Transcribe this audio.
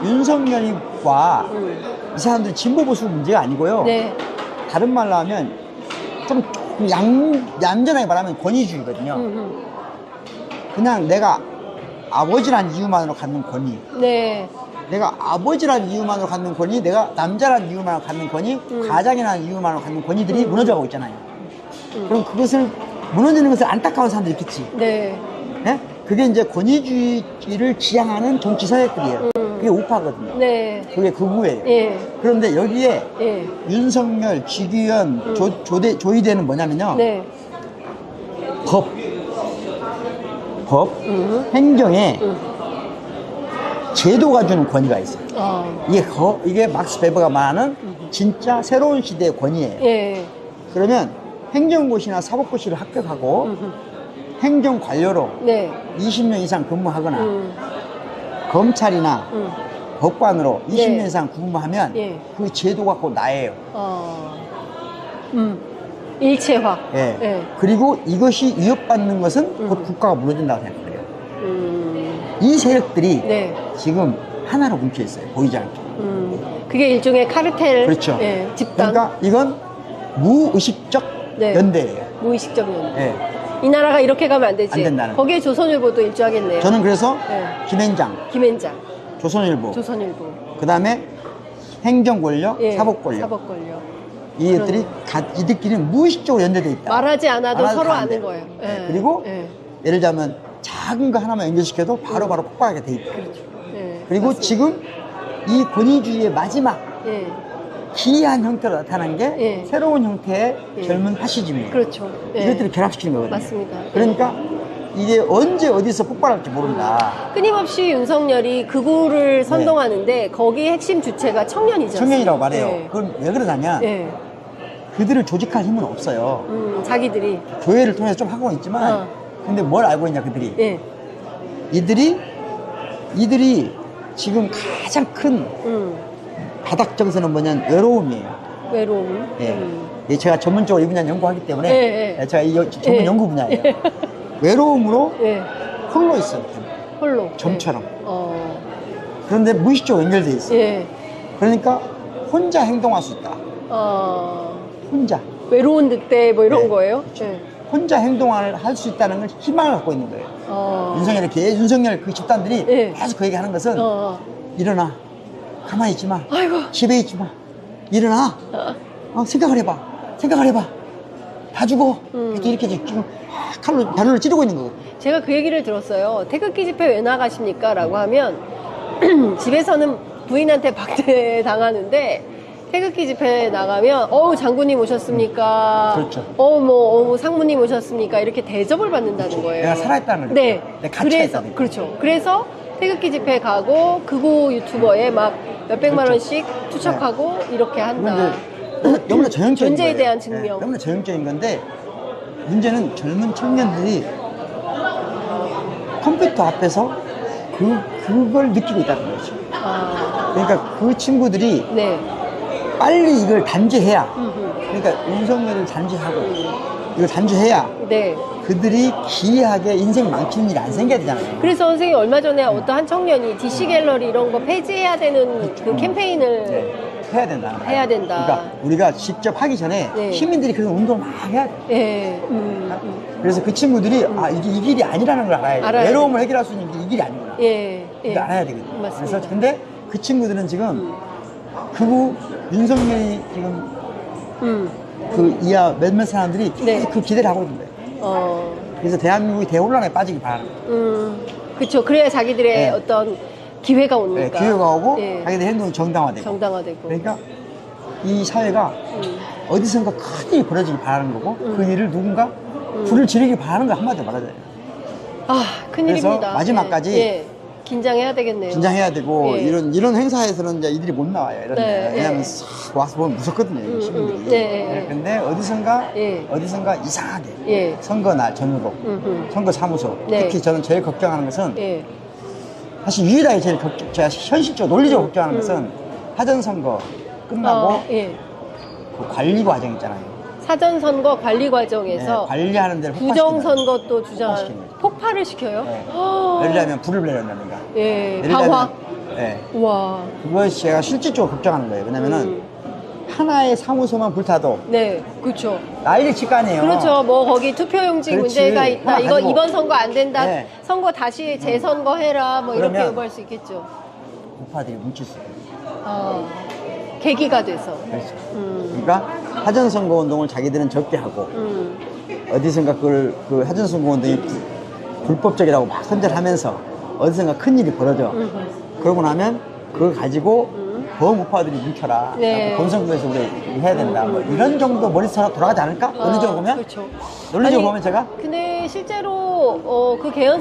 윤석열과 이 사람들이 진보 보수 문제가 아니고요. 네. 다른 말로 하면 좀 얌전하게 말하면 권위주의거든요. 그냥 내가 아버지란 이유만으로 갖는 권위. 네. 내가 아버지란 이유만으로 갖는 권위, 내가 남자란 이유만으로 갖는 권위, 가장이라는 이유만으로 갖는 권위들이 무너져가고 있잖아요. 그럼 그것을 무너지는 것을 안타까운 사람들이 있겠지. 네. 네? 그게 이제 권위주의를 지향하는 정치 세력들이에요. 그게 우파거든요. 네. 그게 극우예요. 예. 그런데 여기에 예. 윤석열, 지기현, 조이대는 뭐냐면요. 네. 법, 행정에 제도가 주는 권위가 있어요. 이게 막스 베버가 말하는 진짜 새로운 시대의 권위예요. 예. 그러면 행정고시나 사법고시를 합격하고 행정관료로 네. 20년 이상 근무하거나 검찰이나 법관으로 20년 네. 이상 근무하면 예. 그 제도 갖고 나예요. 일체화. 예. 예. 그리고 이것이 위협받는 것은 곧 국가가 무너진다고 생각해요. 이 세력들이 네. 지금 하나로 뭉쳐 있어요. 보이지 않게. 그게 일종의 카르텔. 그렇죠. 예. 집단. 그러니까 이건 무의식적 네. 연대예요. 무의식적 연대. 예. 이 나라가 이렇게 가면 안 되지. 안 된다는 거기에 조선일보도 일조하겠네요. 저는 그래서 네. 김앤장, 김앤장, 조선일보, 조선일보. 그 다음에 행정권력, 예. 사법권력. 사법권력. 이들이 이들끼리는 무의식적으로 연대돼 있다. 말하지 않아도 말하지 서로 안 아는 돼요. 거예요. 예. 예. 그리고 예. 예를 들자면 작은 거 하나만 연결시켜도 바로바로 폭발하게 돼 있다. 그렇죠. 예. 그리고 맞습니다. 지금 이 권위주의의 마지막 예. 기이한 형태로 나타난 게 예. 새로운 형태의 예. 젊은 파시즘이에요. 그렇죠. 예. 이것들을 결합시키는 거거든요. 맞습니다. 그러니까 이게 언제 어디서 폭발할지 모른다. 끊임없이 윤석열이 극우를 선동하는데 거기 핵심 주체가 청년이죠. 청년이라고 말해요. 예. 그건 왜 그러냐면 예. 그들을 조직할 힘은 없어요. 자기들이. 교회를 통해서 좀 하고는 있지만 근데 뭘 알고 있냐 그들이. 예. 이들이 지금 가장 큰 바닥 정서는 뭐냐면 외로움이에요. 외로움. 예. 예, 제가 전문적으로 이 분야 연구하기 때문에 예, 예. 제가 이 전문 예. 연구 분야예요. 예. 외로움으로 예. 홀로 있어요. 홀로. 점처럼. 예. 그런데 무의식적으로 연결돼 있어요. 예. 그러니까 혼자 행동할 수 있다. 혼자. 외로운 늑대 뭐 이런 네. 거예요? 예. 혼자 행동을 할 수 있다는 걸 희망을 갖고 있는 거예요. 윤석열 그 집단들이 예. 계속 그 얘기 하는 것은 일어나. 가만히 있지 마. 아이고. 집에 있지 마. 일어나. 생각을 해봐. 생각을 해봐. 다 죽어. 이렇게 지금 칼로 바늘로 찌르고 있는 거거든요. 제가 그 얘기를 들었어요. 태극기 집회 왜 나가십니까? 라고 하면 집에서는 부인한테 박대 당하는데 태극기 집회 나가면 장군님 오셨습니까? 그렇죠. 상무님 오셨습니까? 이렇게 대접을 받는다는 그렇죠. 거예요. 내가 살아있다는 걸. 네. 내가 가치가 그래서 있다는 걸. 그렇죠. 그래서 태극기 집회 가고 극우 유튜버에 막 몇백만 원씩 투척하고 이렇게 한다. 너무나 전형적인 존재에 거예요. 대한 증명. 너무나 전형적인 건데 문제는 젊은 청년들이 컴퓨터 앞에서 그걸 느끼고 있다는 거죠. 그러니까 그 친구들이 네. 빨리 이걸 단죄해야 그러니까 윤석열을 단죄하고 이걸 단죄해야 네. 그들이 기이하게 인생 망치는 일이 안 생겨야 되잖아요. 그래서 선생님 얼마 전에 어떤 한 청년이 DC 갤러리 이런 거 폐지해야 되는 그 캠페인을 해야 된다. 해야 된다. 그러니까 우리가 직접 하기 전에 네. 시민들이 그런 운동을 막 해야 돼. 예. 그래서 그 친구들이 이게 이 길이 아니라는 걸 알아야 돼. 알아야 외로움을 해결할 수 있는 게 이 길이 아니구나. 예. 이거 알아야 되거든. 맞습니다. 그래서 근데 그 친구들은 지금 그거 윤석열이 지금 그 이하 몇몇 사람들이 네. 그 기대를 하고 있는 거예요. 그래서 대한민국이 대혼란에 빠지길 바라는 거예요. 그렇죠. 그래야 자기들의 네. 어떤 기회가 네, 오니까. 기회가 오고 예. 자기들 행동이 정당화되고. 정당화되고. 그러니까 이 사회가 어디선가 큰 일이 벌어지길 바라는 거고 그 일을 누군가 불을 지르길 바라는 거 한마디로 말하잖아요. 큰일입니다. 그래서 마지막까지 예. 긴장해야 되겠네요. 긴장해야 되고 예. 이런 행사에서는 이제 이들이 못 나와요. 이런 네, 데. 왜냐하면 예. 싹 와서 보면 무섭거든요. 시민들이. 네. 근데 어디선가 이상하게 예. 선거날 전국 선거 사무소 네. 특히 저는 제일 걱정하는 것은 예. 사실 유일하게 제가 현실적으로 논리적으로 걱정하는 것은 사전선거 끝나고 예. 그 관리 과정 있잖아요. 사전선거 관리 과정에서 관리하는 데를 부정선거 또 주장하는 폭파시키는 거죠. 폭발을 시켜요? 네. 예를 들면 불을 내린다든가. 예. 예를 방화. 들면 예. 와. 그것이 제가 실질적으로 걱정하는 거예요. 왜냐면은 하나의 사무소만 불타도 네, 그렇죠. 난리 칠 거 아니에요. 그렇죠. 뭐 거기 투표용지 그렇지. 문제가 있다. 하나 이거 가지고. 이번 선거 안 된다. 네. 선거 다시 재선거 해라. 뭐 이렇게 그러면 요구할 수 있겠죠. 우파들이 뭉칠 수 있어요. 계기가 돼서. 그렇죠. 그러니까 하전선거 운동을 자기들은 적게 하고 음. 어디선가 그걸 그 하전선거 운동이 불법적이라고 막 선전하면서 어디선가 큰 일이 벌어져. 그러고 나면 그걸 가지고 범우파들이 뭉쳐라. 네. 본선거에서 우리 해야 된다. 뭐 이런 정도 머릿속 돌아가지 않을까? 논리적으로 보면? 그렇죠. 논리적으로 아니, 보면 제가 근데 실제로 그 개헌